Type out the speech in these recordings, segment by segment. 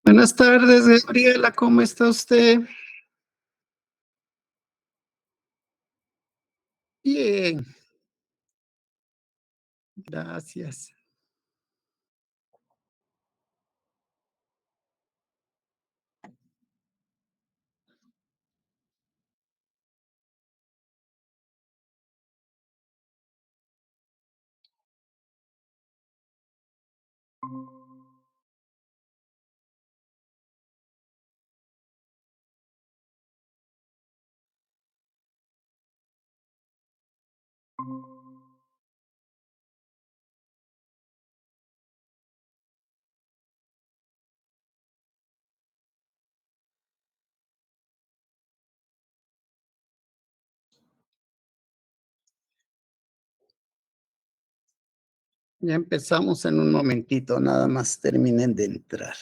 Buenas tardes, Gabriela, ¿cómo está usted? Bien, gracias. Ya empezamos en un momentito, nada más terminen de entrar.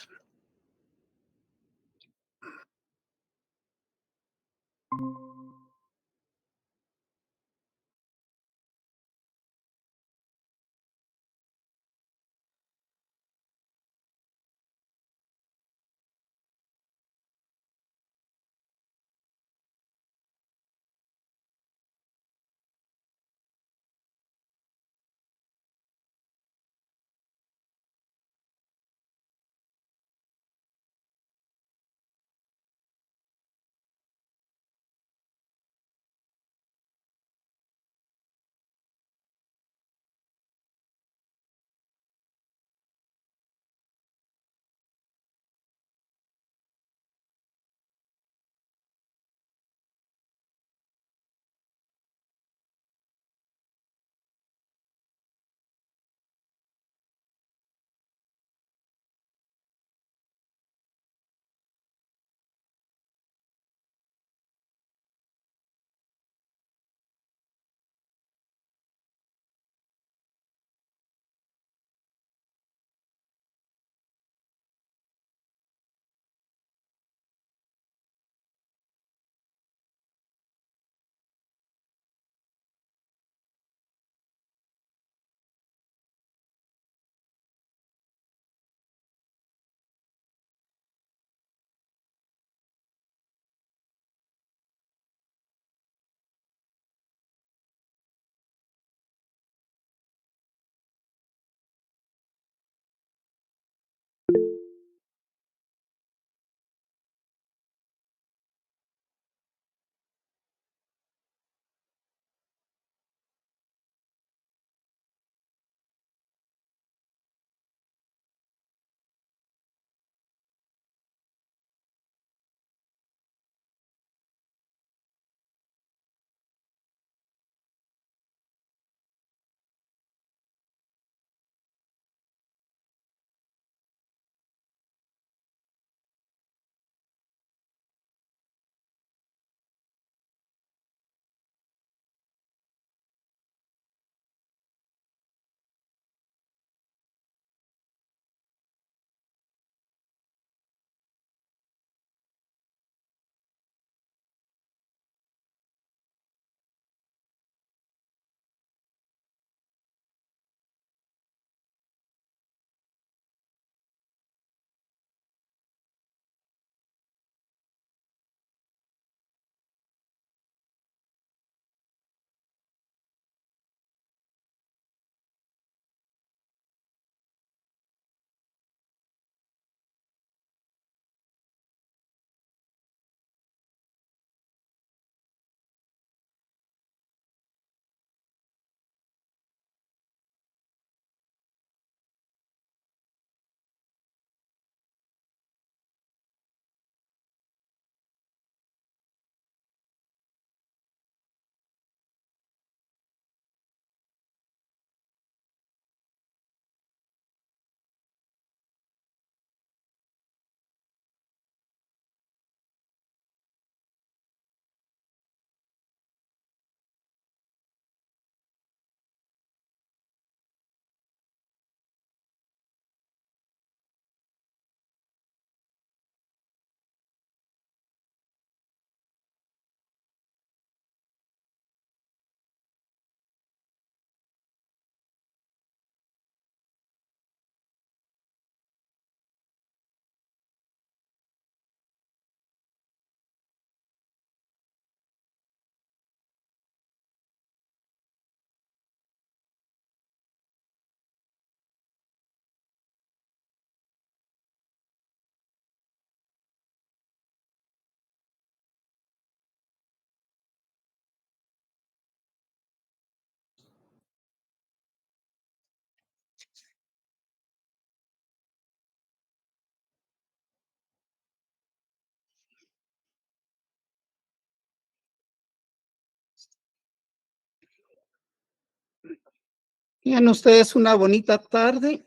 Tengan ustedes una bonita tarde.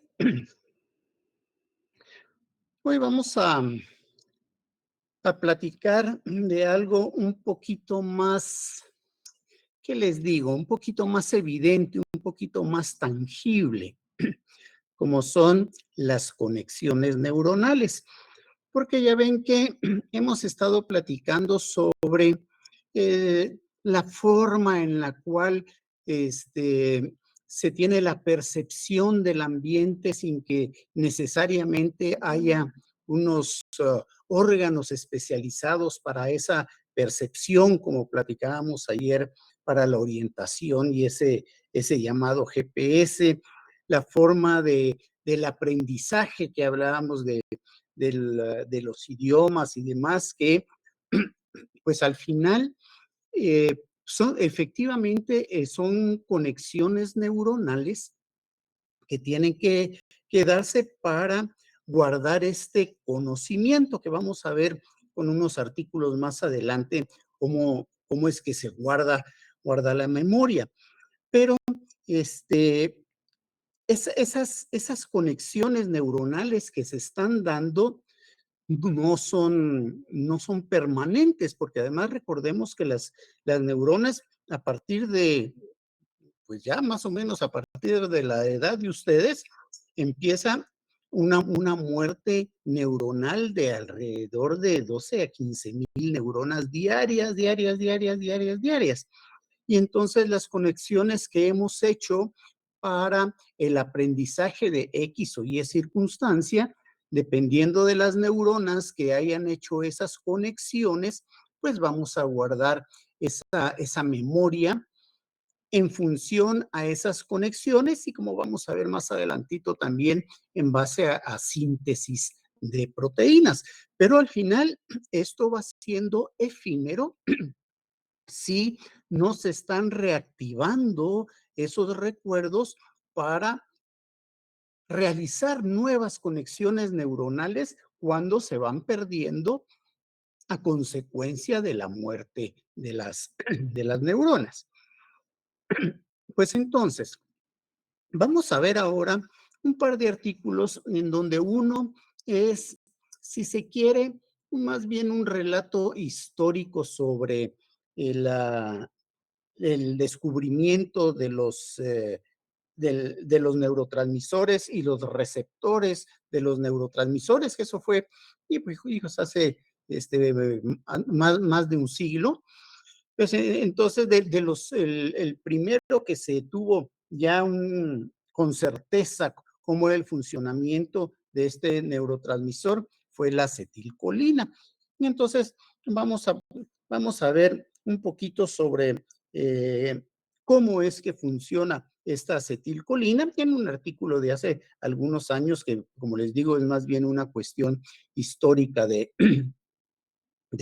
Hoy vamos a platicar de algo un poquito más, ¿qué les digo? Un poquito más evidente, un poquito más tangible, como son las conexiones neuronales. Porque ya ven que hemos estado platicando sobre la forma en la cual se tiene la percepción del ambiente sin que necesariamente haya unos órganos especializados para esa percepción, como platicábamos ayer, para la orientación y ese llamado GPS, la forma del aprendizaje que hablábamos de los idiomas y demás, que pues al final son efectivamente son conexiones neuronales que tienen que darse para guardar este conocimiento que vamos a ver con unos artículos más adelante, cómo es que se guarda la memoria. Pero este, esas conexiones neuronales que se están dando no son permanentes, porque además recordemos que las neuronas a partir de, pues ya más o menos a partir de la edad de ustedes, empieza una muerte neuronal de alrededor de 12 a 15,000 neuronas diarias, diarias, diarias, diarias, diarias. Y entonces las conexiones que hemos hecho para el aprendizaje de X o Y circunstancia, dependiendo de las neuronas que hayan hecho esas conexiones, pues vamos a guardar esa memoria en función a esas conexiones y como vamos a ver más adelantito también en base a síntesis de proteínas. Pero al final esto va siendo efímero si no se están reactivando esos recuerdos para realizar nuevas conexiones neuronales cuando se van perdiendo a consecuencia de la muerte de las neuronas. Pues entonces, vamos a ver ahora un par de artículos en donde uno es, si se quiere, más bien un relato histórico sobre la el descubrimiento de los neurotransmisores y los receptores de los neurotransmisores, que eso fue, y pues, hijos, hace más de un siglo. Pues, entonces, el primero que se tuvo ya con certeza cómo era el funcionamiento de este neurotransmisor fue la acetilcolina. Y entonces, vamos a, vamos a ver un poquito sobre cómo es que funciona esta acetilcolina. Tiene un artículo de hace algunos años que, como les digo, es más bien una cuestión histórica de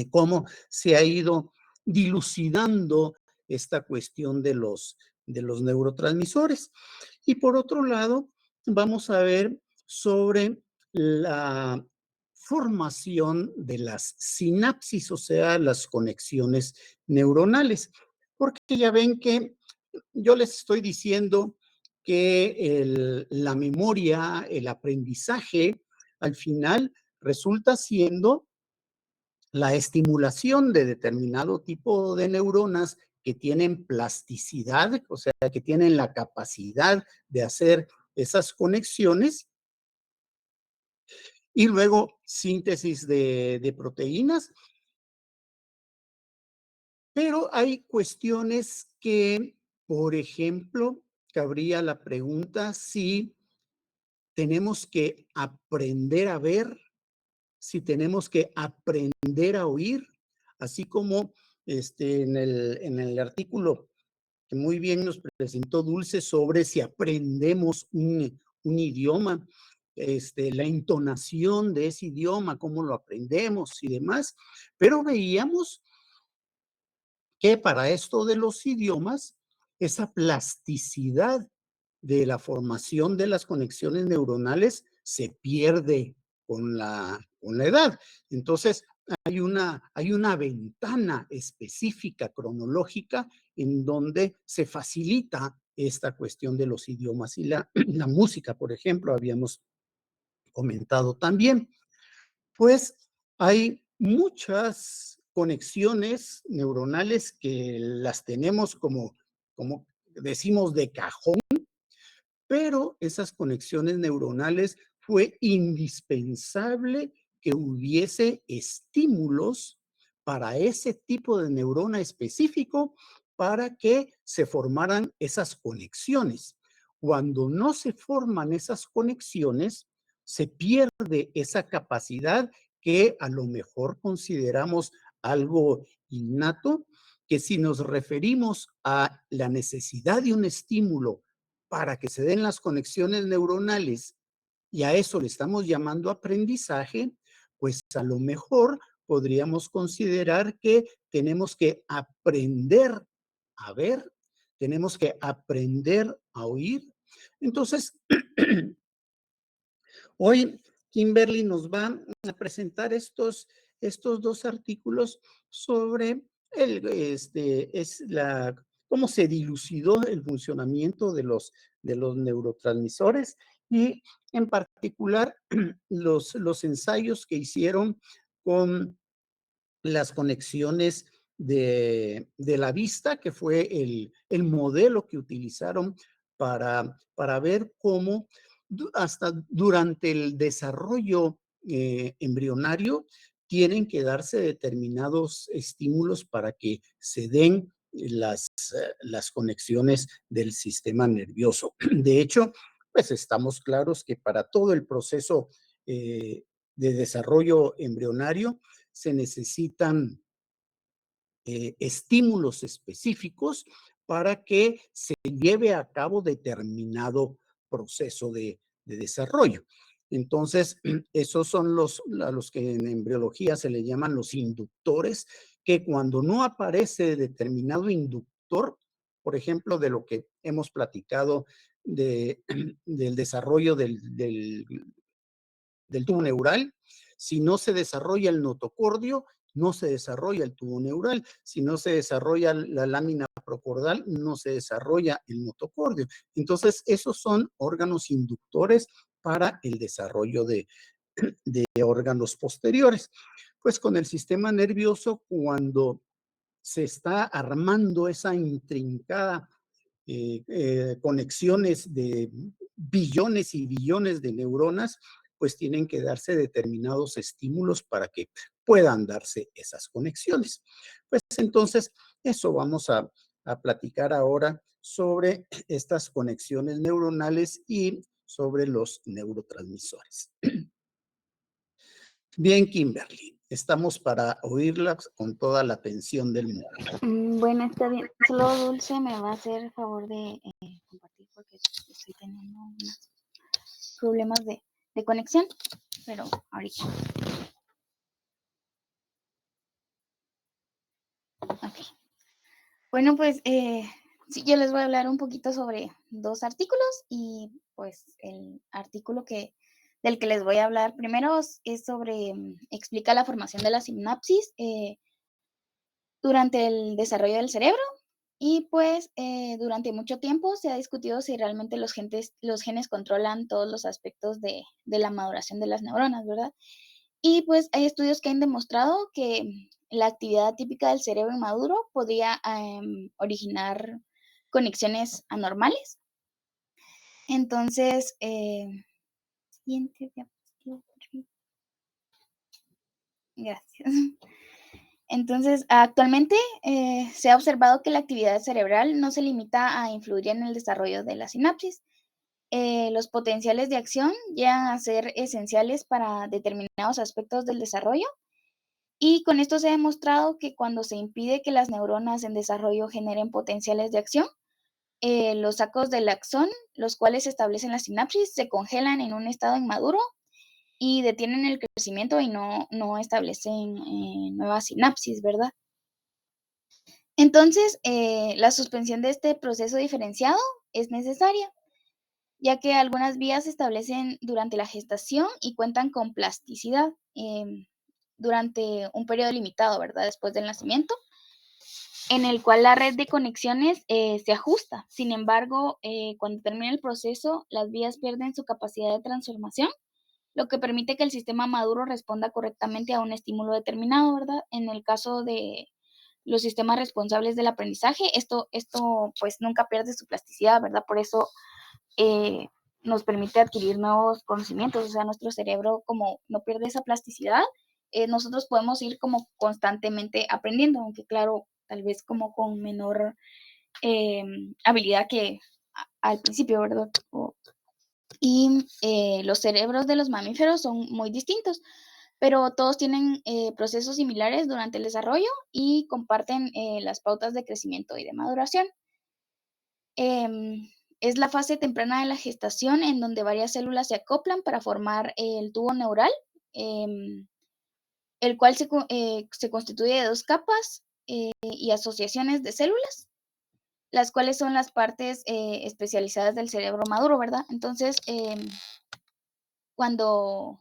cómo se ha ido dilucidando esta cuestión de los neurotransmisores. Y por otro lado, vamos a ver sobre la formación de las sinapsis, o sea, las conexiones neuronales. Porque ya ven que yo les estoy diciendo que la memoria, el aprendizaje, al final resulta siendo la estimulación de determinado tipo de neuronas que tienen plasticidad, o sea, que tienen la capacidad de hacer esas conexiones, y luego síntesis de proteínas, pero hay cuestiones que, por ejemplo, cabría la pregunta si tenemos que aprender a ver, si tenemos que aprender a oír, así como en el artículo que muy bien nos presentó Dulce sobre si aprendemos un idioma, la entonación de ese idioma, cómo lo aprendemos y demás, pero veíamos que para esto de los idiomas, esa plasticidad de la formación de las conexiones neuronales se pierde con la edad. Entonces, hay una ventana específica cronológica en donde se facilita esta cuestión de los idiomas y la música, por ejemplo, habíamos comentado también. Pues hay muchas conexiones neuronales que las tenemos como decimos de cajón, pero esas conexiones neuronales fue indispensable que hubiese estímulos para ese tipo de neurona específico para que se formaran esas conexiones. Cuando no se forman esas conexiones, se pierde esa capacidad que a lo mejor consideramos algo innato, que si nos referimos a la necesidad de un estímulo para que se den las conexiones neuronales y a eso le estamos llamando aprendizaje, pues a lo mejor podríamos considerar que tenemos que aprender a ver, tenemos que aprender a oír. Entonces, hoy Kimberly nos va a presentar estos dos artículos sobre cómo se dilucidó el funcionamiento de los neurotransmisores y en particular los ensayos que hicieron con las conexiones de la vista, que fue el modelo que utilizaron para ver cómo hasta durante el desarrollo embrionario tienen que darse determinados estímulos para que se den las conexiones del sistema nervioso. De hecho, pues estamos claros que para todo el proceso de desarrollo embrionario se necesitan estímulos específicos para que se lleve a cabo determinado proceso de desarrollo. Entonces, esos son a los que en embriología se le llaman los inductores, que cuando no aparece determinado inductor, por ejemplo, de lo que hemos platicado del desarrollo del tubo neural. Si no se desarrolla el notocordio, no se desarrolla el tubo neural. Si no se desarrolla la lámina procordal, no se desarrolla el notocordio. Entonces, esos son órganos inductores para el desarrollo de órganos posteriores. Pues con el sistema nervioso, cuando se está armando esa intrincada conexiones de billones y billones de neuronas, pues tienen que darse determinados estímulos para que puedan darse esas conexiones. Pues entonces, eso vamos a platicar ahora sobre estas conexiones neuronales y sobre los neurotransmisores. Bien, Kimberly, estamos para oírlas con toda la atención del mundo. Bueno, está bien. Solo Dulce me va a hacer el favor de compartir porque estoy teniendo unos problemas de conexión, pero ahorita. Okay. Bueno, pues sí, yo les voy a hablar un poquito sobre dos artículos y pues el artículo del que les voy a hablar primero es sobre, explica la formación de la sinapsis durante el desarrollo del cerebro. Y pues durante mucho tiempo se ha discutido si realmente los genes controlan todos los aspectos de la maduración de las neuronas, ¿verdad? Y pues hay estudios que han demostrado que la actividad típica del cerebro inmaduro podría originar conexiones anormales. Entonces, siguiente diapositiva. Gracias. Entonces, actualmente se ha observado que la actividad cerebral no se limita a influir en el desarrollo de la sinapsis. Los potenciales de acción llegan a ser esenciales para determinados aspectos del desarrollo y con esto se ha demostrado que cuando se impide que las neuronas en desarrollo generen potenciales de acción, los sacos del axón, los cuales establecen la sinapsis, se congelan en un estado inmaduro y detienen el crecimiento y no establecen nuevas sinapsis, ¿verdad? Entonces, la suspensión de este proceso diferenciado es necesaria, ya que algunas vías se establecen durante la gestación y cuentan con plasticidad durante un periodo limitado, ¿verdad? Después del nacimiento. en el cual la red de conexiones se ajusta. Sin embargo, cuando termina el proceso, las vías pierden su capacidad de transformación, lo que permite que el sistema maduro responda correctamente a un estímulo determinado, ¿verdad? En el caso de los sistemas responsables del aprendizaje, esto pues nunca pierde su plasticidad, ¿verdad? Por eso nos permite adquirir nuevos conocimientos, o sea, nuestro cerebro como no pierde esa plasticidad, nosotros podemos ir como constantemente aprendiendo, aunque claro, tal vez como con menor habilidad que al principio, ¿verdad? Y los cerebros de los mamíferos son muy distintos, pero todos tienen procesos similares durante el desarrollo y comparten las pautas de crecimiento y de maduración. Em, es la fase temprana de la gestación en donde varias células se acoplan para formar el tubo neural, em, el cual se constituye de dos capas y asociaciones de células, las cuales son las partes especializadas del cerebro maduro, ¿verdad? Entonces, cuando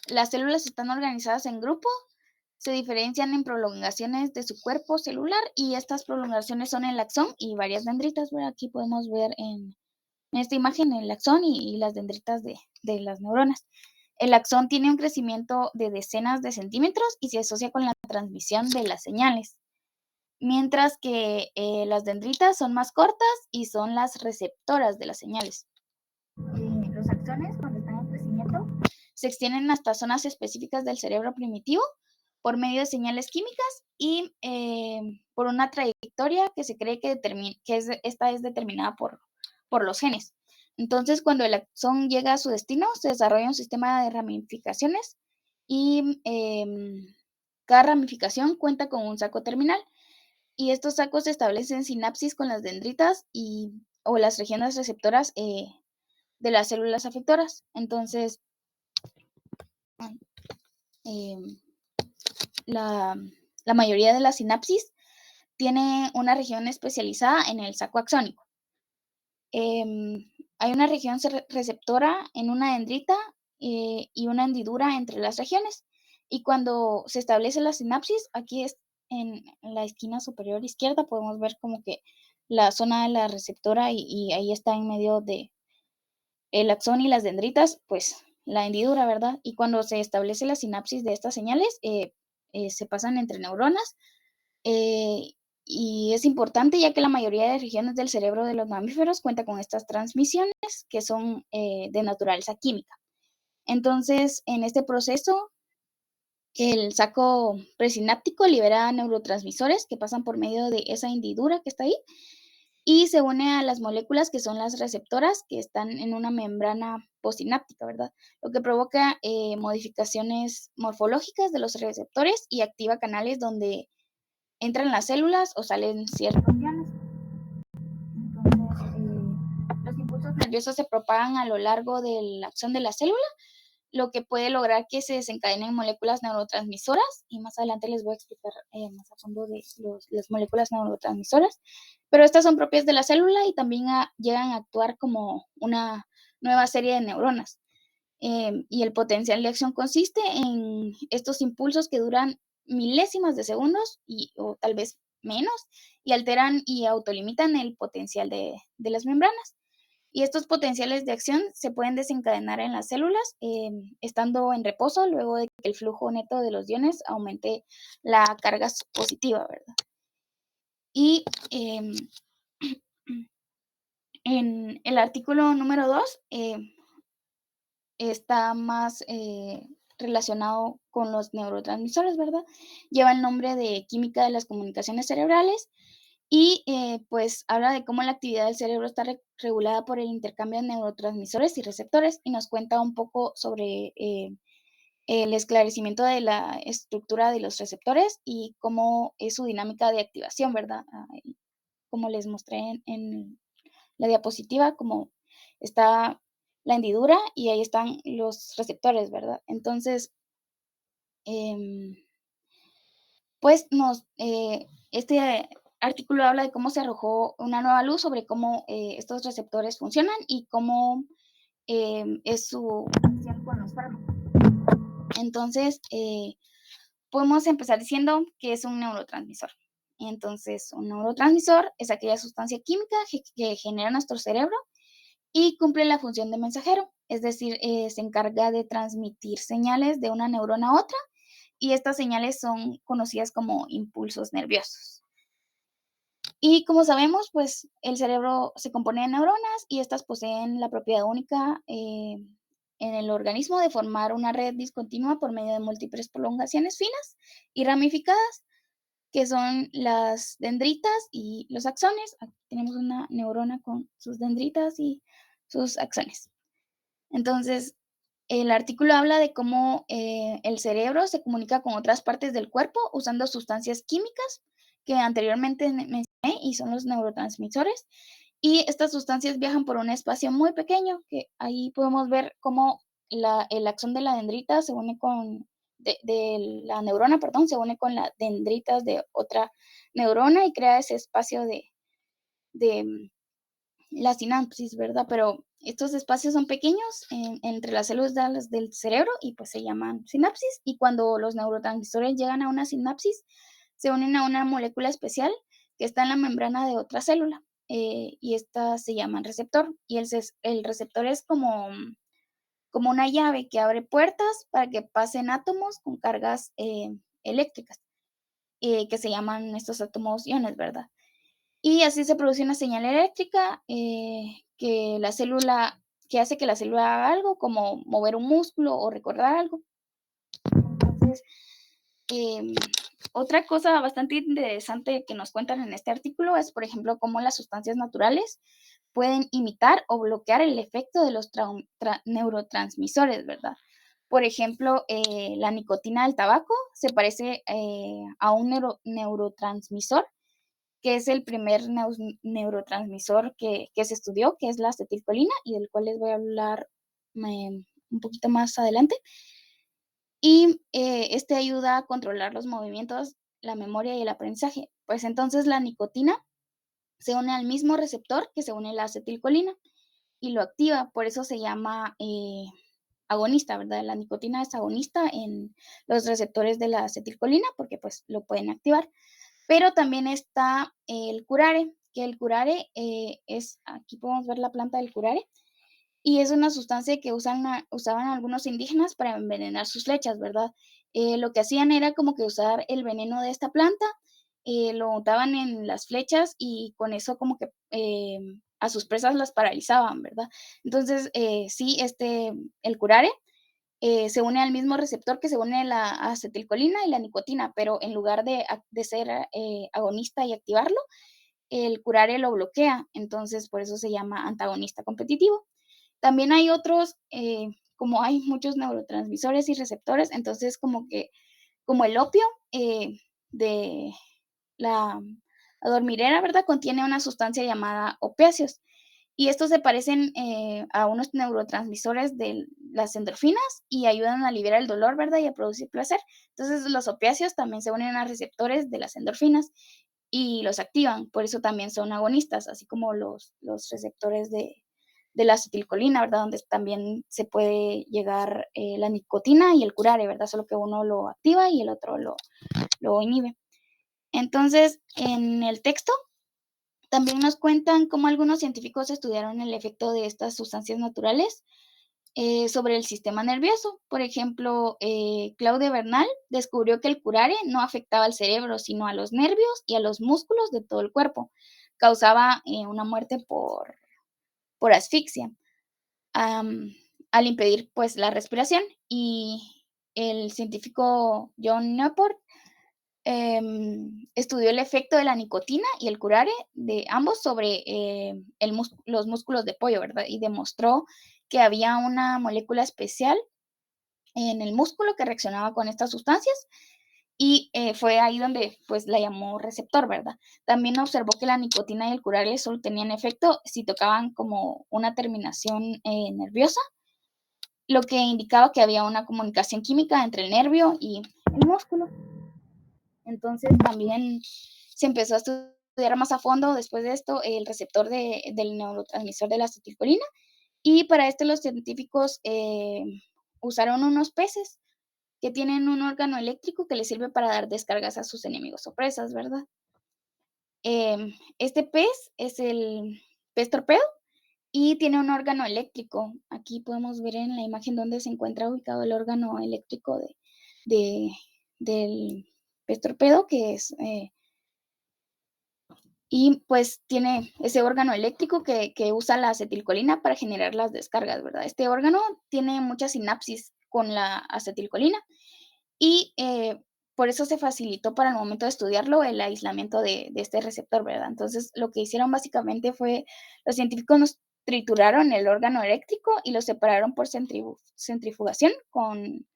las células están organizadas en grupo, se diferencian en prolongaciones de su cuerpo celular y estas prolongaciones son el axón y varias dendritas, ¿verdad? Aquí podemos ver en esta imagen el axón y las dendritas de las neuronas. El axón tiene un crecimiento de decenas de centímetros y se asocia con la transmisión de las señales, mientras que las dendritas son más cortas y son las receptoras de las señales. Los axones, cuando están en crecimiento, se extienden hasta zonas específicas del cerebro primitivo por medio de señales químicas y por una trayectoria que se cree que esta es determinada por los genes. Entonces, cuando el axón llega a su destino, se desarrolla un sistema de ramificaciones y cada ramificación cuenta con un saco terminal. Y estos sacos establecen sinapsis con las dendritas o las regiones receptoras de las células afectoras. Entonces, eh, la, la mayoría de las sinapsis tiene una región especializada en el saco axónico. Hay una región receptora en una dendrita y una hendidura entre las regiones. Y cuando se establece la sinapsis, aquí es en la esquina superior izquierda, podemos ver como que la zona de la receptora y ahí está en medio de el axón y las dendritas, pues la hendidura, ¿verdad? Y cuando se establece la sinapsis de estas señales, se pasan entre neuronas. eh, y es importante ya que la mayoría de regiones del cerebro de los mamíferos cuenta con estas transmisiones que son de naturaleza química. Entonces, en este proceso, el saco presináptico libera neurotransmisores que pasan por medio de esa hendidura que está ahí y se une a las moléculas que son las receptoras que están en una membrana postsináptica, ¿verdad? Lo que provoca modificaciones morfológicas de los receptores y activa canales donde entran las células o salen ciertos iones. Entonces, los impulsos nerviosos se propagan a lo largo de la acción de la célula, lo que puede lograr que se desencadenen moléculas neurotransmisoras, y más adelante les voy a explicar más a fondo de las moléculas neurotransmisoras, pero estas son propias de la célula y también llegan a actuar como una nueva serie de neuronas. Y el potencial de acción consiste en estos impulsos que duran milésimas de segundos o tal vez menos y alteran y autolimitan el potencial de las membranas. Y estos potenciales de acción se pueden desencadenar en las células estando en reposo luego de que el flujo neto de los iones aumente la carga positiva, ¿verdad? Y en el artículo número 2 está más relacionado con los neurotransmisores, ¿verdad? Lleva el nombre de química de las comunicaciones cerebrales y pues habla de cómo la actividad del cerebro está regulada por el intercambio de neurotransmisores y receptores y nos cuenta un poco sobre el esclarecimiento de la estructura de los receptores y cómo es su dinámica de activación, ¿verdad? Como les mostré en la diapositiva, como está la hendidura y ahí están los receptores, ¿verdad? Entonces, em, pues este artículo habla de cómo se arrojó una nueva luz sobre cómo estos receptores funcionan y cómo es su acción con los fármacos. Entonces, podemos empezar diciendo que es un neurotransmisor. Entonces, un neurotransmisor es aquella sustancia química que genera nuestro cerebro y cumple la función de mensajero, es decir, se encarga de transmitir señales de una neurona a otra y estas señales son conocidas como impulsos nerviosos. Y como sabemos, pues el cerebro se compone de neuronas y estas poseen la propiedad única en el organismo de formar una red discontinua por medio de múltiples prolongaciones finas y ramificadas, que son las dendritas y los axones. Aquí tenemos una neurona con sus dendritas y sus axones. Entonces, el artículo habla de cómo el cerebro se comunica con otras partes del cuerpo usando sustancias químicas que anteriormente mencioné y son los neurotransmisores. Y estas sustancias viajan por un espacio muy pequeño, que ahí podemos ver cómo el axón de la dendrita se une con, de la neurona, perdón, se une con las dendritas de otra neurona y crea ese espacio de la sinapsis, ¿verdad? Pero estos espacios son pequeños entre las células del cerebro y pues se llaman sinapsis. Y cuando los neurotransmisores llegan a una sinapsis, se unen a una molécula especial que está en la membrana de otra célula. Y esta se llama receptor. Y el receptor es como una llave que abre puertas para que pasen átomos con cargas eléctricas, que se llaman estos átomos iones, ¿verdad? Y así se produce una señal eléctrica, que hace que la célula haga algo, como mover un músculo o recordar algo. Entonces, em, otra cosa bastante interesante que nos cuentan en este artículo es, por ejemplo, cómo las sustancias naturales pueden imitar o bloquear el efecto de los neurotransmisores, ¿verdad? Por ejemplo, la nicotina del tabaco se parece a un neurotransmisor que es el primer neurotransmisor que se estudió, que es la acetilcolina, y del cual les voy a hablar un poquito más adelante. Y este ayuda a controlar los movimientos, la memoria y el aprendizaje. Pues entonces la nicotina se une al mismo receptor que se une la acetilcolina y lo activa, por eso se llama agonista, ¿verdad? La nicotina es agonista en los receptores de la acetilcolina porque pues lo pueden activar. Pero también está el curare, que el curare es, aquí podemos ver la planta del curare, y es una sustancia que usaban algunos indígenas para envenenar sus flechas, ¿verdad? Lo que hacían era como que usar el veneno de esta planta, lo untaban en las flechas y con eso como que a sus presas las paralizaban, ¿verdad? Entonces, sí, el curare se une al mismo receptor que se une la acetilcolina y la nicotina, pero en lugar de ser agonista y activarlo, el curare lo bloquea, entonces por eso se llama antagonista competitivo. También hay otros, como hay muchos neurotransmisores y receptores, entonces como el opio de la adormilera, ¿verdad? Contiene una sustancia llamada opiáceos. Y estos se parecen a unos neurotransmisores de las endorfinas y ayudan a aliviar el dolor, ¿verdad? Y a producir placer. Entonces, los opiáceos también se unen a receptores de las endorfinas y los activan, por eso también son agonistas, así como los receptores de la acetilcolina, ¿verdad? Donde también se puede llegar la nicotina y el curare, ¿verdad? Solo que uno lo activa y el otro lo inhibe. Entonces, en el texto también nos cuentan cómo algunos científicos estudiaron el efecto de estas sustancias naturales sobre el sistema nervioso. Por ejemplo, Claude Bernal descubrió que el curare no afectaba al cerebro, sino a los nervios y a los músculos de todo el cuerpo. Causaba una muerte por asfixia al impedir pues la respiración. Y el científico John Newport estudió el efecto de la nicotina y el curare de ambos sobre los músculos de pollo, ¿verdad? Y demostró que había una molécula especial en el músculo que reaccionaba con estas sustancias y fue ahí donde pues la llamó receptor, ¿verdad? También observó que la nicotina y el curare solo tenían efecto si tocaban como una terminación nerviosa, lo que indicaba que había una comunicación química entre el nervio y el músculo. Entonces también se empezó a estudiar más a fondo después de esto el receptor del neurotransmisor de la acetilcolina y para esto los científicos usaron unos peces que tienen un órgano eléctrico que les sirve para dar descargas a sus enemigos o presas, ¿verdad? Este pez es el pez torpedo y tiene un órgano eléctrico. Aquí podemos ver en la imagen dónde se encuentra ubicado el órgano eléctrico de del pez torpedo, que es, y pues tiene ese órgano eléctrico que usa la acetilcolina para generar las descargas, ¿verdad? Este órgano tiene muchas sinapsis con la acetilcolina y, por eso se facilitó para el momento de estudiarlo el aislamiento de este receptor, ¿verdad? Entonces, lo que hicieron básicamente fue, los científicos nos trituraron el órgano eléctrico y lo separaron por centrifugación con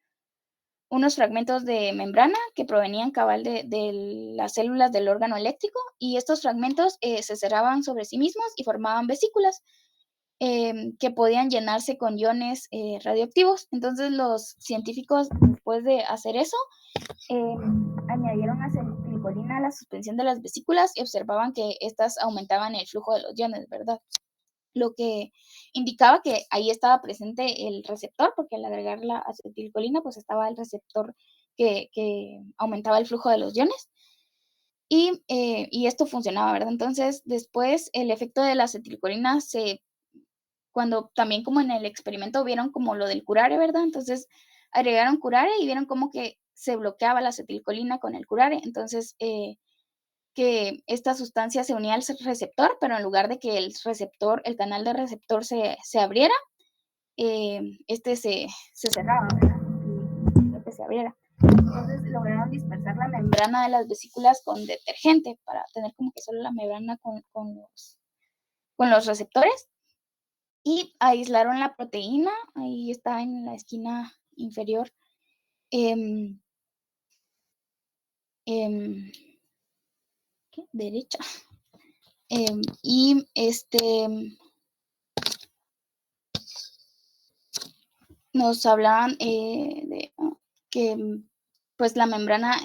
unos fragmentos de membrana que provenían cabal de las células del órgano eléctrico, y estos fragmentos, se cerraban sobre sí mismos y formaban vesículas, que podían llenarse con iones, radioactivos. Entonces, los científicos, después de hacer eso, añadieron acetilcolina a la suspensión de las vesículas y observaban que estas aumentaban el flujo de los iones, ¿verdad? Lo que indicaba que ahí estaba presente el receptor, porque al agregar la acetilcolina, pues estaba el receptor que aumentaba el flujo de los iones y esto funcionaba, ¿verdad? Entonces, después el efecto de la acetilcolina cuando también como en el experimento vieron como lo del curare, ¿verdad? Entonces agregaron curare y vieron como que se bloqueaba la acetilcolina con el curare. Entonces, que esta sustancia se unía al receptor, pero en lugar de que el canal de receptor se abriera, este se cerraba, ¿verdad? Y que se abriera. Entonces lograron dispersar la membrana de las vesículas con detergente para tener como que solo la membrana con los receptores y aislaron la proteína, ahí está en la esquina inferior, em, em, ¿qué? Derecha. Y nos hablaban de que pues la membrana,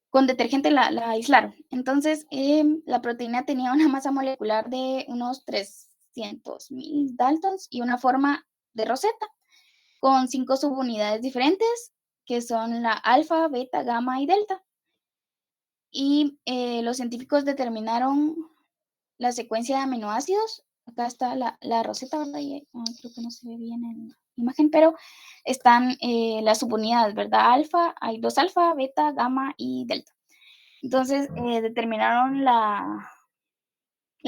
con detergente la aislaron. Entonces, la proteína tenía una masa molecular de unos 300.000 Daltons y una forma de roseta, con 5 subunidades diferentes, que son la alfa, beta, gamma y delta. Y, los científicos determinaron la secuencia de aminoácidos. Acá está la roseta, ¿verdad? Y, creo que no se ve bien en la imagen, pero están, las subunidades, ¿verdad? Alfa, hay 2 alfa, beta, gamma y delta. Entonces, determinaron la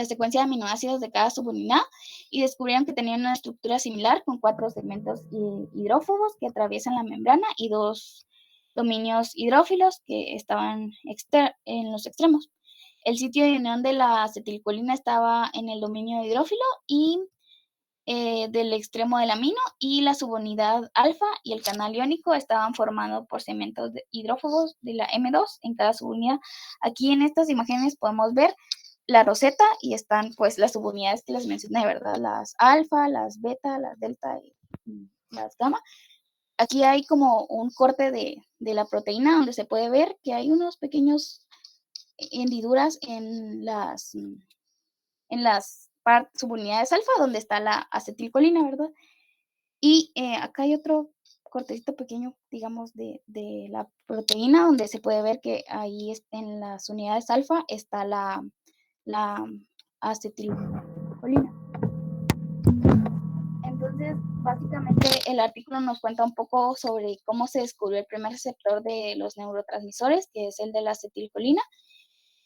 secuencia de aminoácidos de cada subunidad y descubrieron que tenían una estructura similar con 4 segmentos hidrófobos que atraviesan la membrana y 2 dominios hidrófilos que estaban en los extremos. El sitio de unión de la acetilcolina estaba en el dominio hidrófilo y del extremo del amino, y la subunidad alfa y el canal iónico estaban formados por segmentos hidrófobos de la M2 en cada subunidad. Aquí en estas imágenes podemos ver la roseta y están pues las subunidades que les mencioné, ¿verdad? Las alfa, las beta, las delta y las gamma. Aquí hay como un corte de la proteína donde se puede ver que hay unos pequeños hendiduras en las subunidades alfa donde está la acetilcolina, ¿verdad? Y acá hay otro cortecito pequeño, digamos, de la proteína donde se puede ver que ahí en las unidades alfa está la acetilcolina. Entonces, básicamente el artículo nos cuenta un poco sobre cómo se descubrió el primer receptor de los neurotransmisores, que es el de la acetilcolina,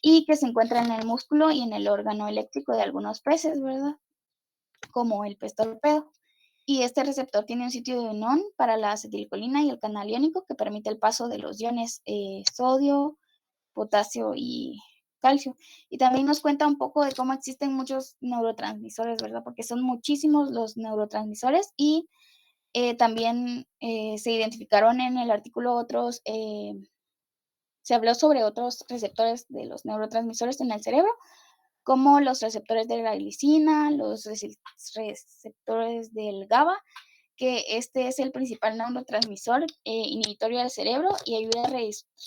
y que se encuentra en el músculo y en el órgano eléctrico de algunos peces, ¿verdad? Como el pez torpedo. Y este receptor tiene un sitio de unión para la acetilcolina y el canal iónico que permite el paso de los iones sodio, potasio y calcio. Y también nos cuenta un poco de cómo existen muchos neurotransmisores, ¿verdad? Porque son muchísimos los neurotransmisores y también se identificaron en el artículo se habló sobre otros receptores de los neurotransmisores en el cerebro, como los receptores de la glicina, los receptores del GABA, que este es el principal neurotransmisor inhibitorio del cerebro y ayuda a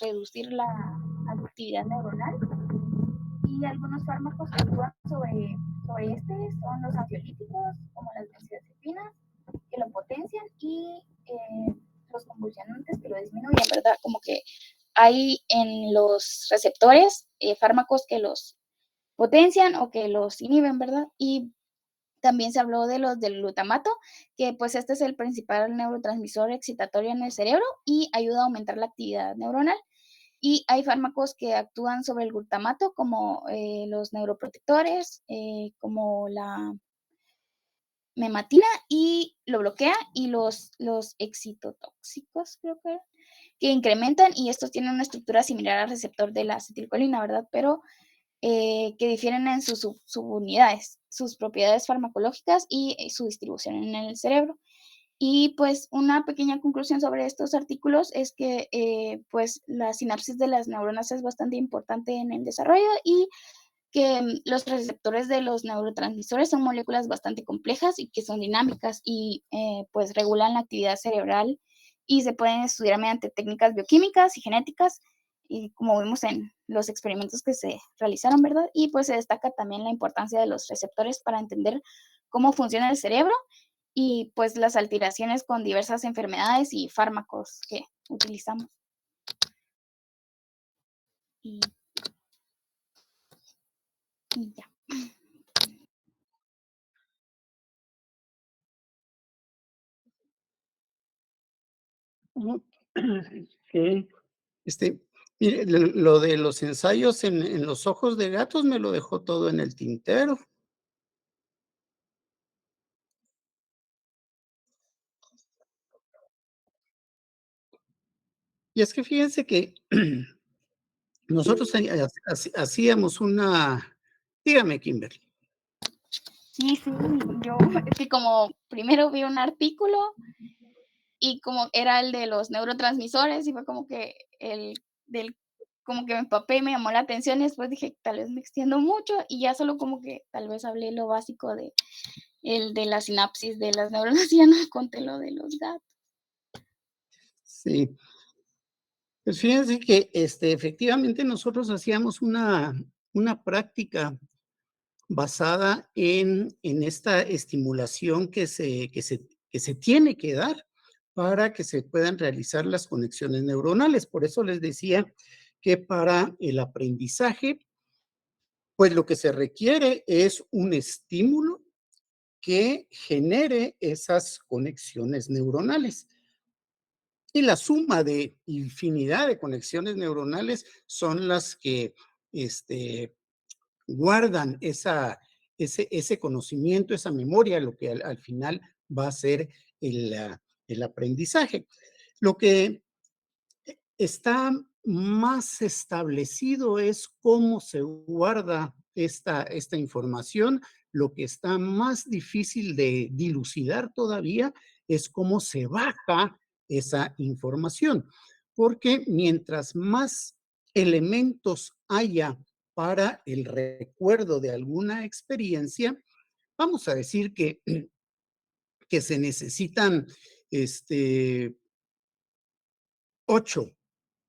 reducir la actividad neuronal. Y algunos fármacos que actúan sobre este son los ansiolíticos, como las benzodiazepinas, que lo potencian, y los convulsionantes que lo disminuyen, ¿verdad? Como que hay en los receptores fármacos que los potencian o que los inhiben, ¿verdad? Y también se habló de los del glutamato, que pues este es el principal neurotransmisor excitatorio en el cerebro y ayuda a aumentar la actividad neuronal. Y hay fármacos que actúan sobre el glutamato, como los neuroprotectores, como la mematina, y lo bloquea, y los excitotóxicos, creo que incrementan, y estos tienen una estructura similar al receptor de la acetilcolina, ¿verdad? Pero que difieren en sus subunidades, sus propiedades farmacológicas y su distribución en el cerebro. Y pues una pequeña conclusión sobre estos artículos es que pues la sinapsis de las neuronas es bastante importante en el desarrollo y que los receptores de los neurotransmisores son moléculas bastante complejas y que son dinámicas y pues regulan la actividad cerebral y se pueden estudiar mediante técnicas bioquímicas y genéticas y como vimos en los experimentos que se realizaron, ¿verdad? Y pues se destaca también la importancia de los receptores para entender cómo funciona el cerebro y pues las alteraciones con diversas enfermedades y fármacos que utilizamos. Y, y ya. Ujú. Sí, este, mire, lo de los ensayos en los ojos de gatos me lo dejó todo en el tintero. Y es que fíjense que nosotros hacíamos una, dígame, Kimberly. Sí, sí, yo es que como primero vi un artículo y como era el de los neurotransmisores y fue como que el del como que me empapé y me llamó la atención y después dije: "Tal vez me extiendo mucho", y ya solo como que tal vez hablé lo básico de el de la sinapsis de las neuronas y ya no conté lo de los gatos. Sí, pues fíjense que, efectivamente nosotros hacíamos una práctica basada en esta estimulación que se tiene que dar para que se puedan realizar las conexiones neuronales. Por eso les decía que para el aprendizaje, pues lo que se requiere es un estímulo que genere esas conexiones neuronales. Y la suma de infinidad de conexiones neuronales son las que guardan ese conocimiento, esa memoria, lo que al final va a ser el aprendizaje. Lo que está más establecido es cómo se guarda esta información. Lo que está más difícil de dilucidar todavía es cómo se baja esa información, porque mientras más elementos haya para el recuerdo de alguna experiencia, vamos a decir que se necesitan este, 8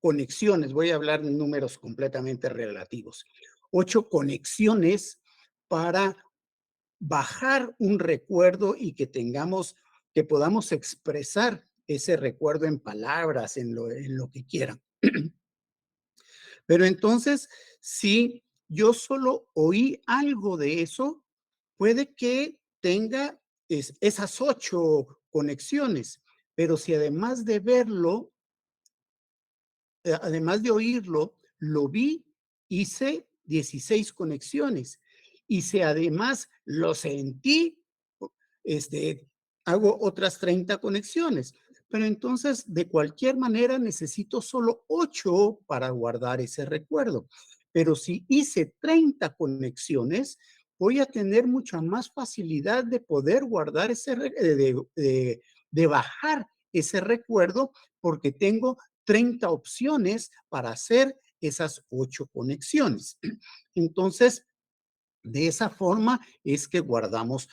conexiones, voy a hablar en números completamente relativos, 8 conexiones para bajar un recuerdo y que podamos expresar ese recuerdo en palabras, en lo que quieran. Pero entonces, si yo solo oí algo de eso, puede que tenga esas 8 conexiones, pero si además de verlo, además de oírlo, lo vi, hice 16 conexiones. Y si además lo sentí, este, hago otras 30 conexiones. Pero entonces, de cualquier manera, necesito solo 8 para guardar ese recuerdo. Pero si hice 30 conexiones, voy a tener mucha más facilidad de poder guardar de bajar ese recuerdo porque tengo 30 opciones para hacer esas 8 conexiones. Entonces, de esa forma es que guardamos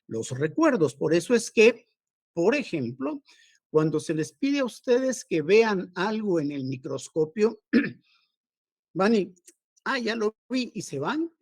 los recuerdos. Por eso es que, por ejemplo, cuando se les pide a ustedes que vean algo en el microscopio, van y, ya lo vi, y se van.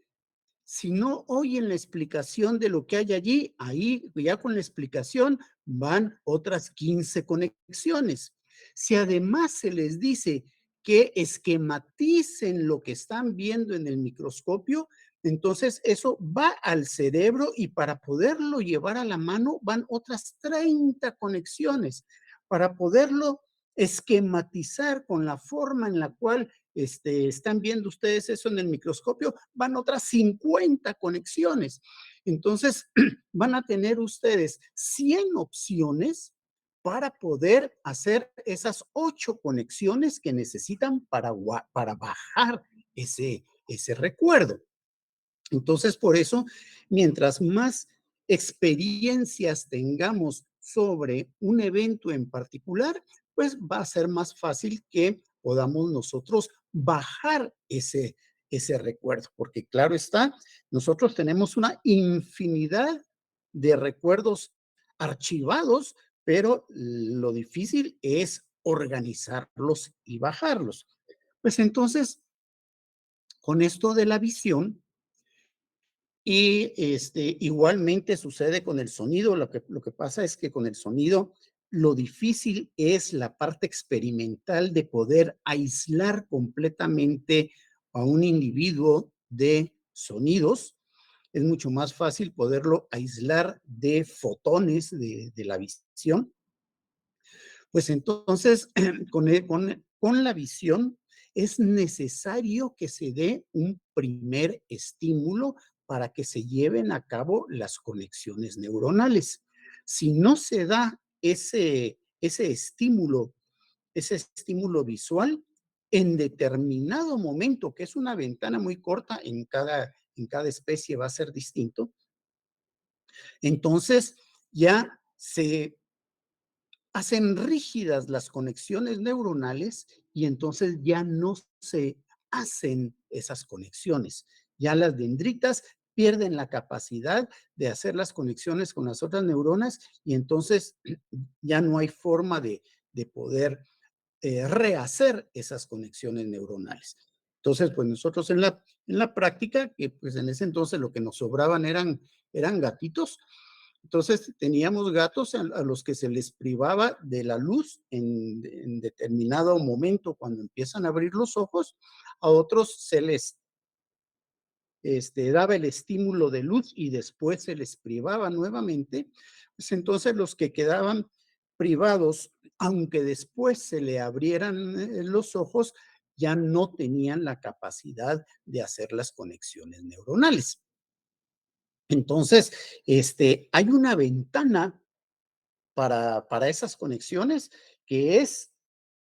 Si no oyen la explicación de lo que hay allí, ahí ya con la explicación van otras 15 conexiones. Si además se les dice que esquematicen lo que están viendo en el microscopio. Entonces, eso va al cerebro y para poderlo llevar a la mano van otras 30 conexiones. Para poderlo esquematizar con la forma en la cual están viendo ustedes eso en el microscopio, van otras 50 conexiones. Entonces, van a tener ustedes 100 opciones para poder hacer esas 8 conexiones que necesitan para bajar ese recuerdo. Entonces, por eso, mientras más experiencias tengamos sobre un evento en particular, pues va a ser más fácil que podamos nosotros bajar ese recuerdo, porque claro está, nosotros tenemos una infinidad de recuerdos archivados, pero lo difícil es organizarlos y bajarlos. Pues entonces, con esto de la visión, y igualmente sucede con el sonido. Lo que pasa es que con el sonido lo difícil es la parte experimental de poder aislar completamente a un individuo de sonidos. Es mucho más fácil poderlo aislar de fotones de la visión. Pues entonces, con la visión es necesario que se dé un primer estímulo para que se lleven a cabo las conexiones neuronales. Si no se da ese estímulo visual, en determinado momento, que es una ventana muy corta, en cada especie va a ser distinto, entonces ya se hacen rígidas las conexiones neuronales y entonces ya no se hacen esas conexiones. Ya las dendritas pierden la capacidad de hacer las conexiones con las otras neuronas y entonces ya no hay forma de poder rehacer esas conexiones neuronales. Entonces, pues nosotros en la práctica, que pues en ese entonces lo que nos sobraban eran gatitos, entonces teníamos gatos a los que se les privaba de la luz en determinado momento cuando empiezan a abrir los ojos, a otros se les daba el estímulo de luz y después se les privaba nuevamente, pues entonces los que quedaban privados, aunque después se le abrieran los ojos, ya no tenían la capacidad de hacer las conexiones neuronales. Entonces, hay una ventana para esas conexiones que es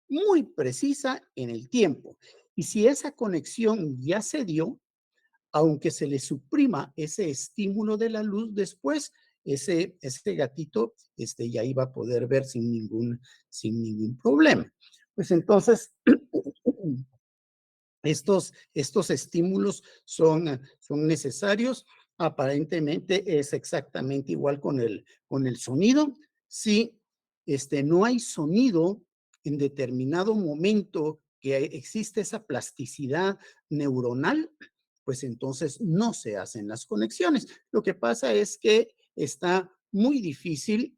muy precisa en el tiempo. Y si esa conexión ya se dio, aunque se le suprima ese estímulo de la luz después, ese gatito ya iba a poder ver sin ningún problema. Pues entonces, estos estímulos son necesarios. Aparentemente es exactamente igual con el sonido. Si no hay sonido en determinado momento que existe esa plasticidad neuronal, pues entonces no se hacen las conexiones. Lo que pasa es que está muy difícil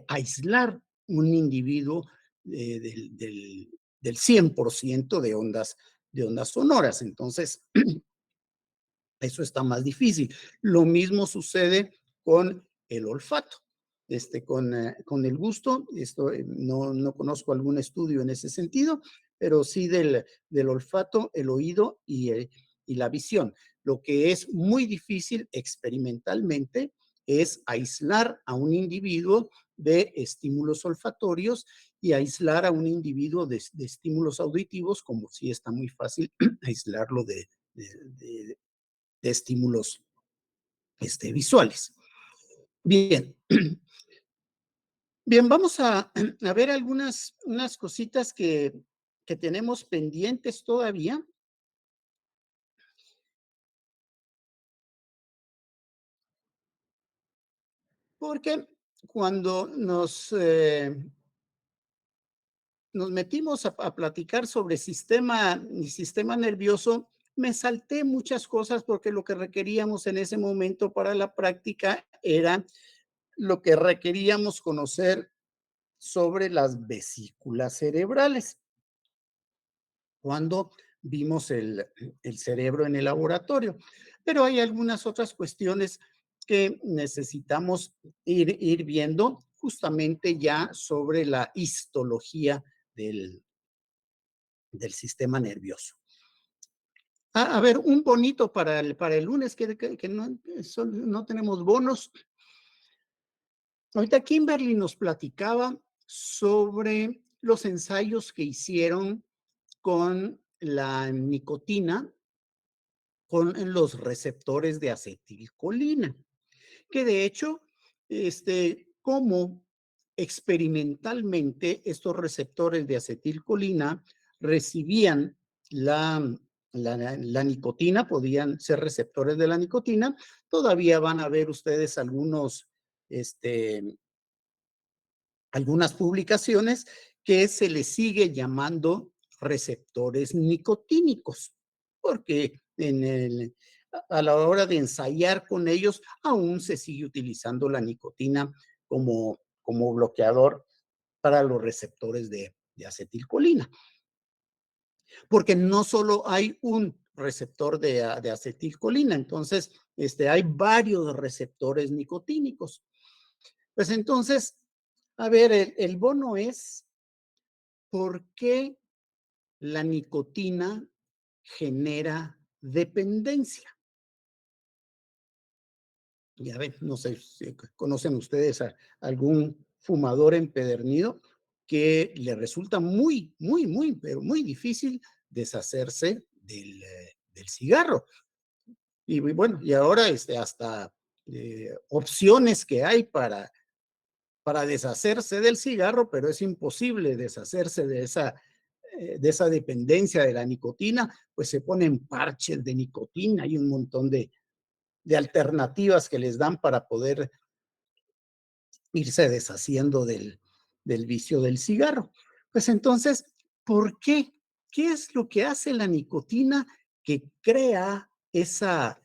aislar un individuo del 100% de ondas sonoras. Entonces, eso está más difícil. Lo mismo sucede con el olfato. Con el gusto, no conozco algún estudio en ese sentido, pero sí del olfato, el oído y la visión. Lo que es muy difícil experimentalmente es aislar a un individuo de estímulos olfatorios y aislar a un individuo de estímulos auditivos, como si está muy fácil aislarlo de, de- de estímulos visuales. Bien, bien, vamos a ver unas cositas que tenemos pendientes todavía, porque cuando nos metimos a platicar sobre sistema nervioso, me salté muchas cosas porque lo que requeríamos en ese momento para la práctica era lo que requeríamos conocer sobre las vesículas cerebrales. cuando vimos el cerebro en el laboratorio. Pero hay algunas otras cuestiones que necesitamos ir viendo justamente ya sobre la histología del sistema nervioso. A ver, un bonito para el lunes, que no, no tenemos bonos. Ahorita Kimberly nos platicaba sobre los ensayos que hicieron con la nicotina, con los receptores de acetilcolina, que de hecho, como experimentalmente estos receptores de acetilcolina recibían la nicotina, podían ser receptores de la nicotina, todavía van a ver ustedes este, algunas publicaciones que se les sigue llamando receptores nicotínicos, porque a la hora de ensayar con ellos aún se sigue utilizando la nicotina como bloqueador para los receptores de acetilcolina, porque no solo hay un receptor de acetilcolina, entonces hay varios receptores nicotínicos. Pues entonces, a ver, el bono es por qué la nicotina genera dependencia. Ya ven, no sé si conocen ustedes a algún fumador empedernido que le resulta pero muy difícil deshacerse del cigarro. Y bueno, y ahora hasta opciones que hay para deshacerse del cigarro, pero es imposible deshacerse de esa dependencia de la nicotina, pues se ponen parches de nicotina y un montón de alternativas que les dan para poder irse deshaciendo del vicio del cigarro. Pues entonces, ¿por qué? ¿Qué es lo que hace la nicotina que crea esa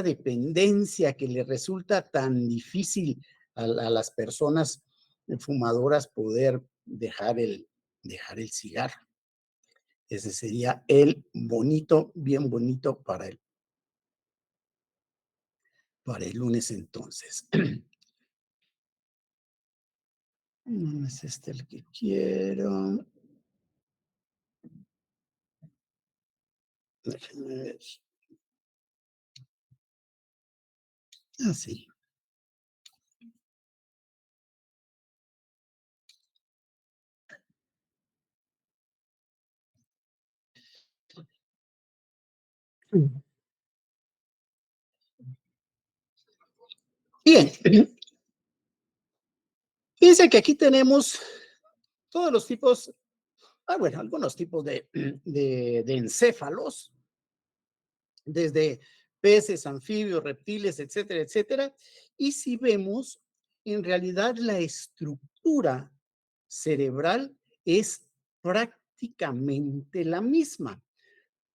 dependencia que le resulta tan difícil a las personas fumadoras poder dejar el cigarro? Ese sería el bonito, bien bonito para el lunes entonces. No es este el que quiero. Déjenme ver. Así. Bien, fíjense que aquí tenemos todos los tipos, bueno, algunos tipos de encéfalos, desde peces, anfibios, reptiles, etcétera, etcétera. Y si vemos, en realidad la estructura cerebral es prácticamente la misma.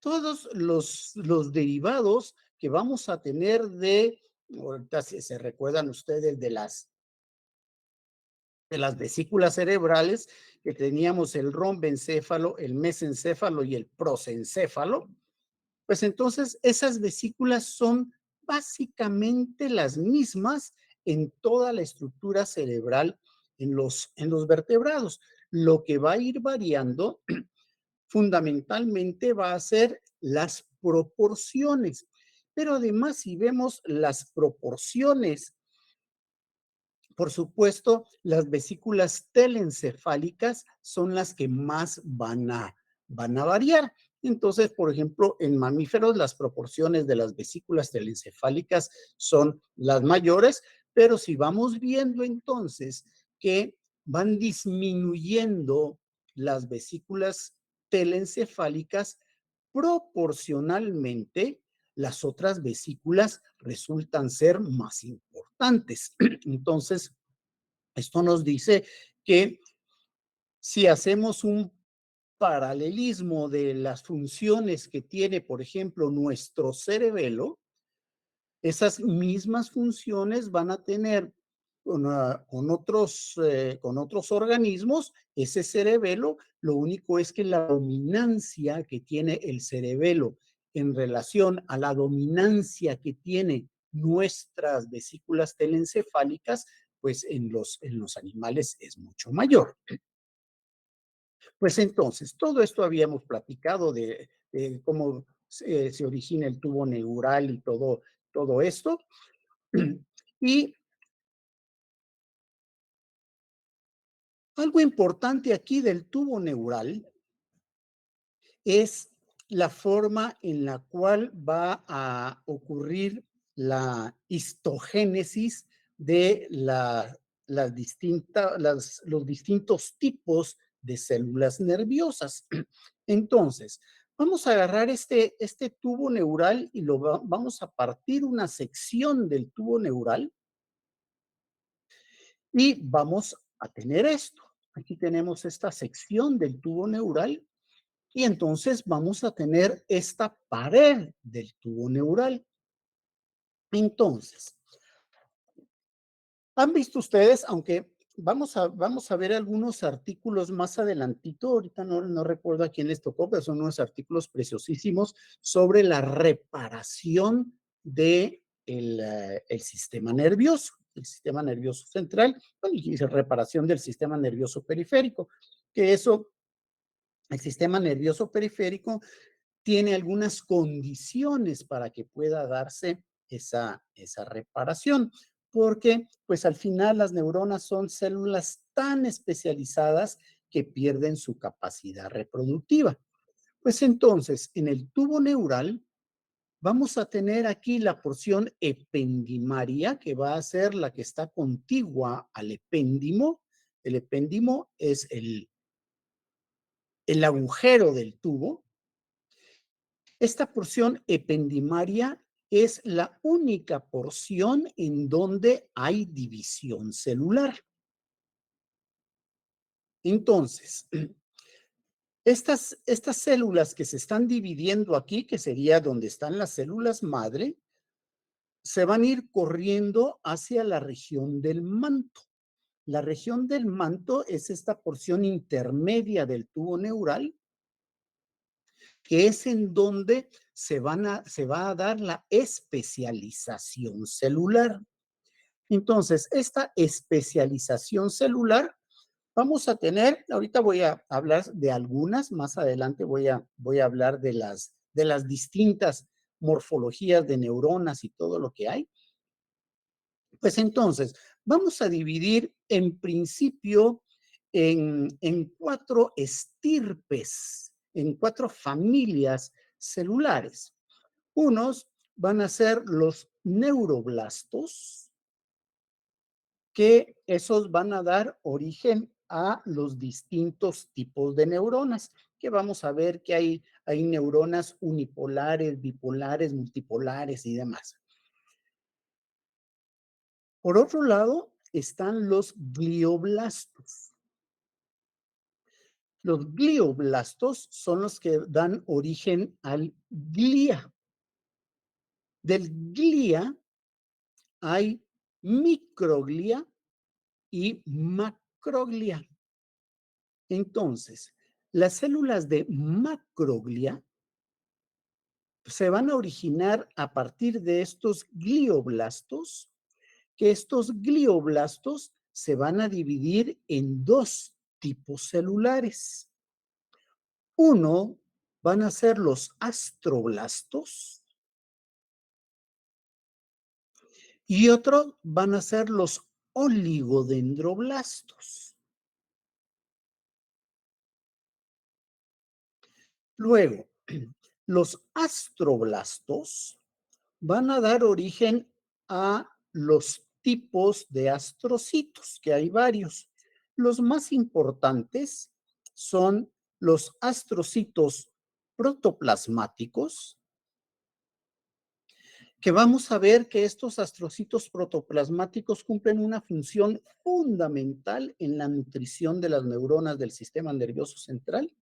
Todos los derivados que vamos a tener ahorita si se recuerdan ustedes de las vesículas cerebrales, que teníamos el rombencéfalo, el mesencéfalo y el prosencéfalo, pues entonces esas vesículas son básicamente las mismas en toda la estructura cerebral en los vertebrados. Lo que va a ir variando fundamentalmente va a ser las proporciones. Pero además, si vemos las proporciones, por supuesto, las vesículas telencefálicas son las que más van a variar. Entonces, por ejemplo, en mamíferos las proporciones de las vesículas telencefálicas son las mayores, pero si vamos viendo entonces que van disminuyendo las vesículas telencefálicas, proporcionalmente las otras vesículas resultan ser más importantes. Entonces, esto nos dice que si hacemos un paralelismo de las funciones que tiene, por ejemplo, nuestro cerebelo, esas mismas funciones van a tener con otros organismos, ese cerebelo, lo único es que la dominancia que tiene el cerebelo en relación a la dominancia que tiene nuestras vesículas telencefálicas, pues en los animales es mucho mayor. Pues entonces, todo esto habíamos platicado de cómo se origina el tubo neural y todo esto. Y algo importante aquí del tubo neural es la forma en la cual va a ocurrir la histogénesis de los distintos tipos de células nerviosas. Entonces, vamos a agarrar este tubo neural y vamos a partir una sección del tubo neural y vamos a tener esto. Aquí tenemos esta sección del tubo neural y entonces vamos a tener esta pared del tubo neural. Entonces, han visto ustedes, aunque vamos a ver algunos artículos más adelantito, ahorita no recuerdo a quién les tocó, pero son unos artículos preciosísimos sobre la reparación de el sistema nervioso central, bueno, y reparación del sistema nervioso periférico, que eso, el sistema nervioso periférico tiene algunas condiciones para que pueda darse esa reparación, porque pues al final las neuronas son células tan especializadas que pierden su capacidad reproductiva. Pues entonces, en el tubo neural vamos a tener aquí la porción ependimaria, que va a ser la que está contigua al epéndimo. El epéndimo es el agujero del tubo. Esta porción ependimaria es la única porción en donde hay división celular. Entonces, estas células que se están dividiendo aquí, que sería donde están las células madre, se van a ir corriendo hacia la región del manto. La región del manto es esta porción intermedia del tubo neural, que es en donde se va a dar la especialización celular. Entonces, esta especialización celular, vamos a tener, ahorita voy a hablar de algunas, más adelante voy a hablar de las distintas morfologías de neuronas y todo lo que hay. Pues entonces, vamos a dividir en principio en cuatro estirpes, en cuatro familias celulares. Unos van a ser los neuroblastos, que esos van a dar origen a los distintos tipos de neuronas, que vamos a ver que hay neuronas unipolares, bipolares, multipolares y demás. Por otro lado, están los glioblastos. Los glioblastos son los que dan origen al glía. Del glía hay microglia y macroglia. Entonces, las células de macroglia se van a originar a partir de estos glioblastos, que estos glioblastos se van a dividir en dos tipos celulares. Uno van a ser los astroblastos y otro van a ser los oligodendroblastos. Luego, los astroblastos van a dar origen a los tipos de astrocitos, que hay varios. Los más importantes son los astrocitos protoplasmáticos, que vamos a ver que estos astrocitos protoplasmáticos cumplen una función fundamental en la nutrición de las neuronas del sistema nervioso central,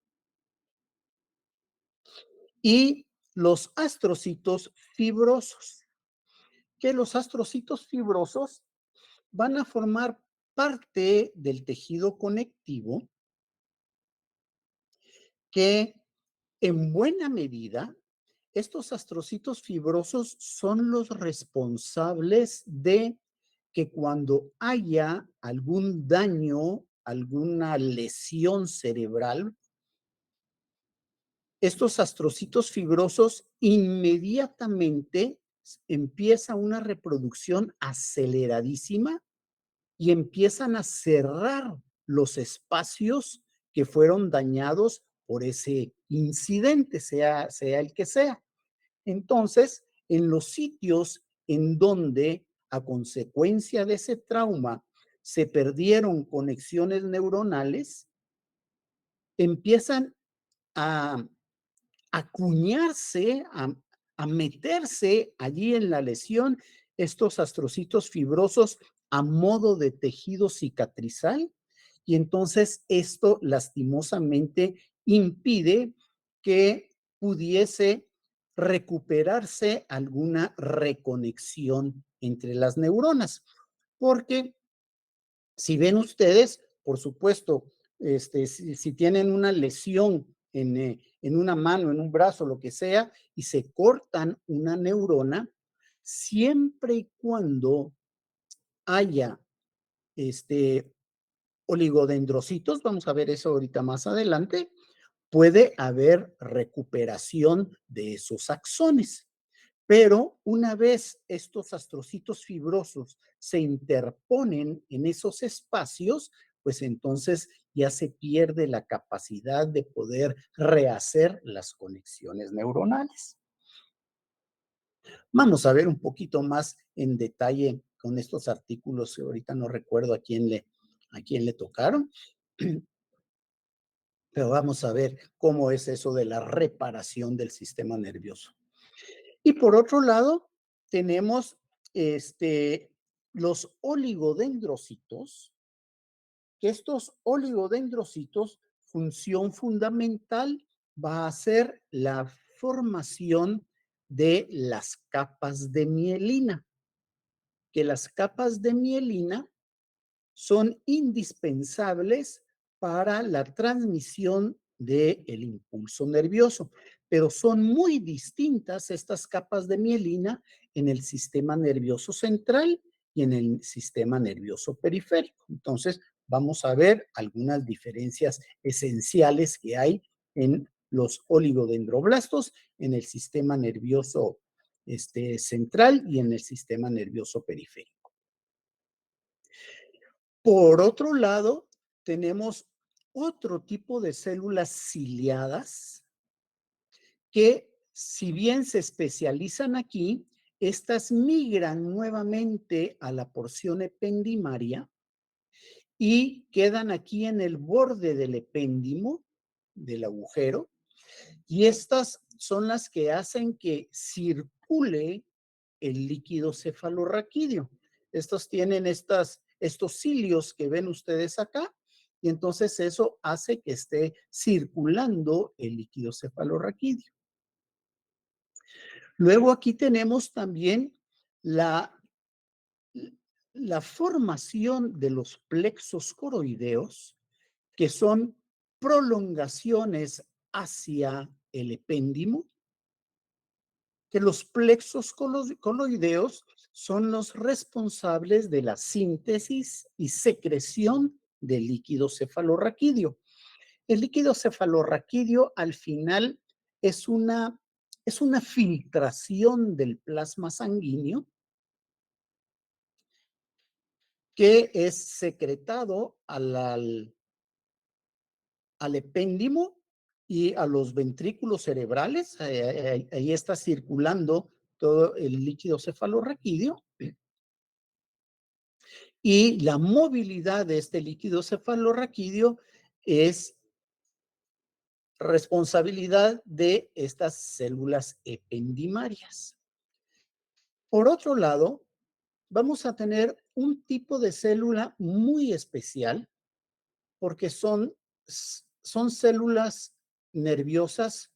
y los astrocitos fibrosos, que los astrocitos fibrosos van a formar parte del tejido conectivo que en buena medida estos astrocitos fibrosos son los responsables de que cuando haya algún daño, alguna lesión cerebral, estos astrocitos fibrosos inmediatamente empieza una reproducción aceleradísima y empiezan a cerrar los espacios que fueron dañados por ese incidente, sea el que sea. Entonces, en los sitios en donde a consecuencia de ese trauma se perdieron conexiones neuronales, empiezan a acuñarse, a meterse allí en la lesión estos astrocitos fibrosos a modo de tejido cicatrizal y entonces esto lastimosamente impide que pudiese recuperarse alguna reconexión entre las neuronas, porque si ven ustedes, por supuesto, si tienen una lesión en una mano, en un brazo, lo que sea, y se cortan una neurona, siempre y cuando haya este, oligodendrocitos, vamos a ver eso ahorita más adelante, puede haber recuperación de esos axones. Pero una vez estos astrocitos fibrosos se interponen en esos espacios, pues entonces ya se pierde la capacidad de poder rehacer las conexiones neuronales. Vamos a ver un poquito más en detalle con estos artículos, que ahorita no recuerdo a quién le tocaron, pero vamos a ver cómo es eso de la reparación del sistema nervioso. Y por otro lado, tenemos los oligodendrocitos, que estos oligodendrocitos, función fundamental va a ser la formación de las capas de mielina, que las capas de mielina son indispensables para la transmisión del impulso nervioso, pero son muy distintas estas capas de mielina en el sistema nervioso central y en el sistema nervioso periférico. Entonces, vamos a ver algunas diferencias esenciales que hay en los oligodendroblastos, en el sistema nervioso central y en el sistema nervioso periférico. Por otro lado, tenemos otro tipo de células ciliadas que, si bien se especializan aquí, estas migran nuevamente a la porción ependimaria y quedan aquí en el borde del epéndimo, del agujero, y estas son las que hacen que circule el líquido cefalorraquídeo. Estos tienen estos cilios que ven ustedes acá, y entonces eso hace que esté circulando el líquido cefalorraquídeo. Luego aquí tenemos también la, la formación de los plexos coroideos, que son prolongaciones hacia el epéndimo, que los plexos coloideos son los responsables de la síntesis y secreción del líquido cefalorraquídeo. El líquido cefalorraquídeo al final es es una filtración del plasma sanguíneo que es secretado al epéndimo y a los ventrículos cerebrales. Ahí está circulando todo el líquido cefalorraquídeo. Y la movilidad de este líquido cefalorraquídeo es responsabilidad de estas células ependimarias. Por otro lado, vamos a tener un tipo de célula muy especial porque son células nerviosas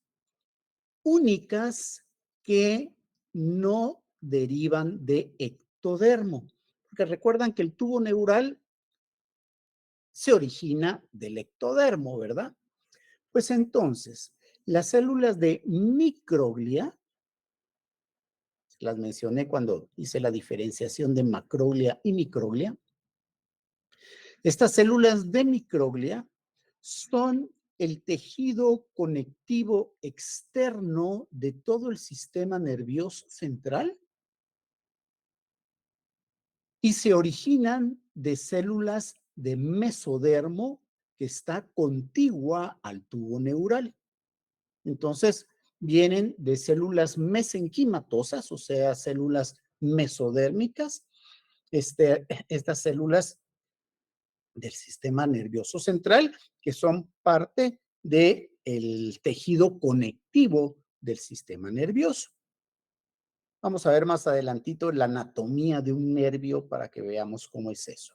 únicas que no derivan de ectodermo. porque recuerdan que el tubo neural se origina del ectodermo, ¿verdad? Pues entonces, las células de microglia, las mencioné cuando hice la diferenciación de macroglia y microglia, estas células de microglia son el tejido conectivo externo de todo el sistema nervioso central y se originan de células de mesodermo que está contigua al tubo neural. Entonces, vienen de células mesenquimatosas, o sea, células mesodérmicas, estas células del sistema nervioso central, que son parte del tejido conectivo del sistema nervioso. Vamos a ver más adelantito la anatomía de un nervio para que veamos cómo es eso.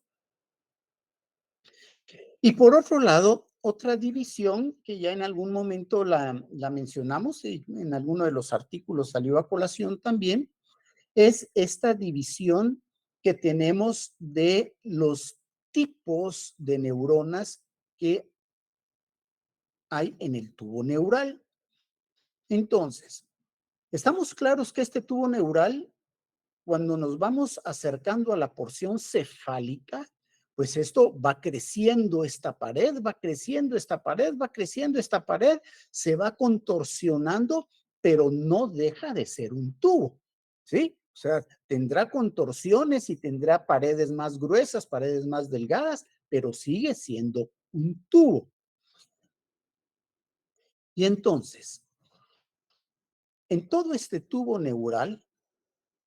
Y por otro lado, otra división que ya en algún momento la mencionamos y en alguno de los artículos salió a colación también, es esta división que tenemos de los tipos de neuronas que hay en el tubo neural. Entonces, estamos claros que este tubo neural, cuando nos vamos acercando a la porción cefálica, pues esto va creciendo esta pared, va creciendo esta pared, va creciendo esta pared, se va contorsionando, pero no deja de ser un tubo, ¿sí? O sea, tendrá contorsiones y tendrá paredes más gruesas, paredes más delgadas, pero sigue siendo un tubo. Y entonces, en todo este tubo neural,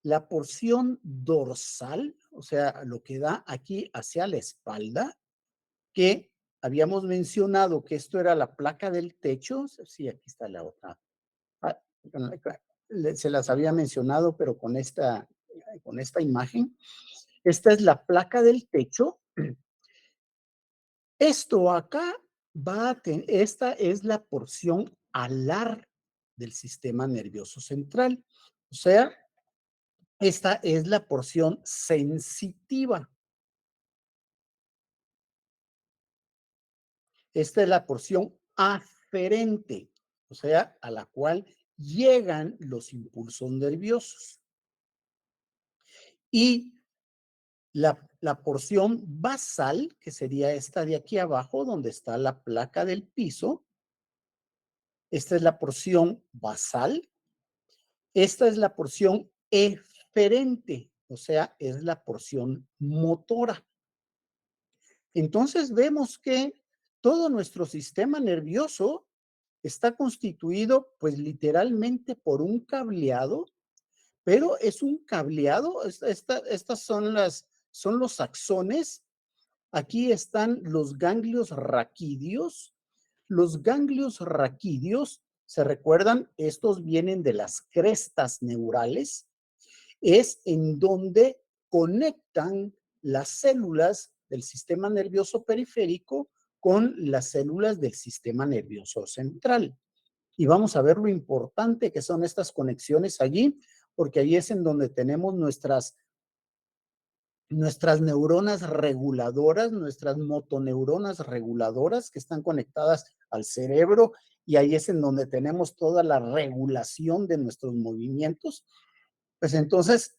la porción dorsal, o sea, lo que da aquí hacia la espalda, que habíamos mencionado que esto era la placa del techo. Sí, aquí está la otra. Ah, se las había mencionado, pero con esta imagen. Esta es la placa del techo. Esto acá esta es la porción alar del sistema nervioso central. O sea, esta es la porción sensitiva. Esta es la porción aferente, o sea, a la cual llegan los impulsos nerviosos. Y la porción basal, que sería esta de aquí abajo, donde está la placa del piso, esta es la porción basal. Esta es la porción eferente, o sea, es la porción motora. Entonces vemos que todo nuestro sistema nervioso está constituido, pues literalmente por un cableado, pero es un cableado. Estas son los axones. Aquí están los ganglios raquídeos. Los ganglios raquídeos, ¿se recuerdan? Estos vienen de las crestas neurales. Es en donde conectan las células del sistema nervioso periférico con las células del sistema nervioso central. Y vamos a ver lo importante que son estas conexiones allí, porque ahí es en donde tenemos nuestras neuronas reguladoras, nuestras motoneuronas reguladoras que están conectadas al cerebro, y ahí es en donde tenemos toda la regulación de nuestros movimientos. Pues entonces,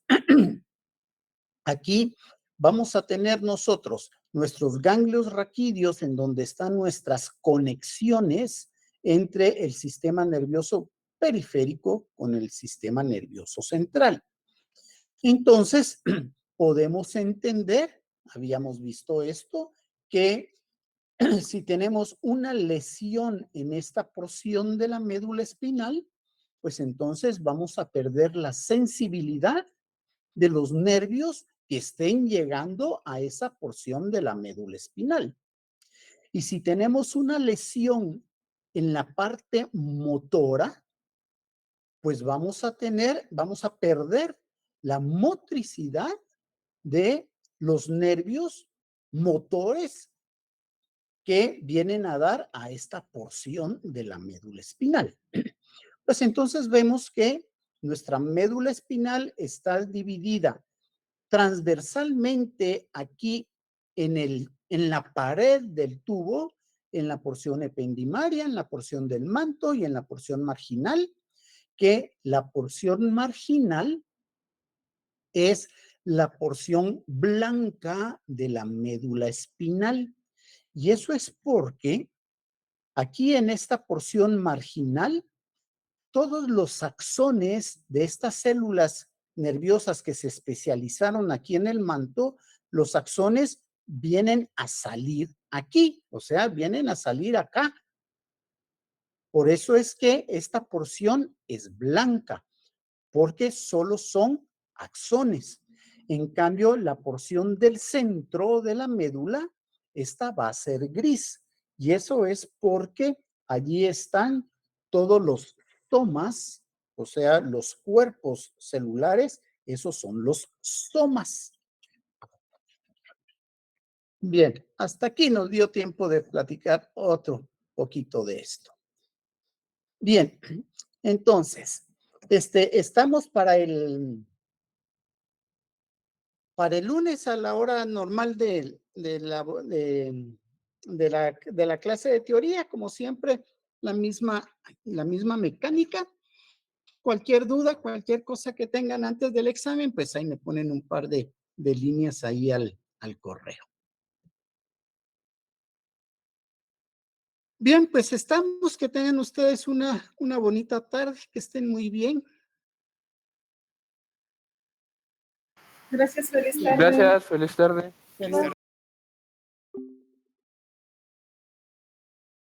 aquí vamos a tener nosotros nuestros ganglios raquídeos en donde están nuestras conexiones entre el sistema nervioso periférico con el sistema nervioso central. Entonces, podemos entender, habíamos visto esto, que si tenemos una lesión en esta porción de la médula espinal, pues entonces vamos a perder la sensibilidad de los nervios que estén llegando a esa porción de la médula espinal. Y si tenemos una lesión en la parte motora, pues vamos a perder la motricidad de los nervios motores que vienen a dar a esta porción de la médula espinal. Pues entonces vemos que nuestra médula espinal está dividida transversalmente aquí en la pared del tubo, en la porción ependimaria, en la porción del manto y en la porción marginal, que la porción marginal es la porción blanca de la médula espinal. Y eso es porque aquí en esta porción marginal, todos los axones de estas células nerviosas que se especializaron aquí en el manto, los axones vienen a salir aquí, o sea, vienen a salir acá. Por eso es que esta porción es blanca, porque solo son axones. En cambio, la porción del centro de la médula, esta va a ser gris. Y eso es porque allí están todos los somas, o sea, los cuerpos celulares, esos son los somas. Bien, hasta aquí nos dio tiempo de platicar otro poquito de esto. Bien, entonces, estamos para el lunes a la hora normal de la clase de teoría, como siempre, la misma mecánica. Cualquier duda, cualquier cosa que tengan antes del examen, pues ahí me ponen un par de líneas ahí al correo. Bien, pues estamos, que tengan ustedes una bonita tarde, que estén muy bien. Gracias, feliz tarde. Gracias, feliz tarde.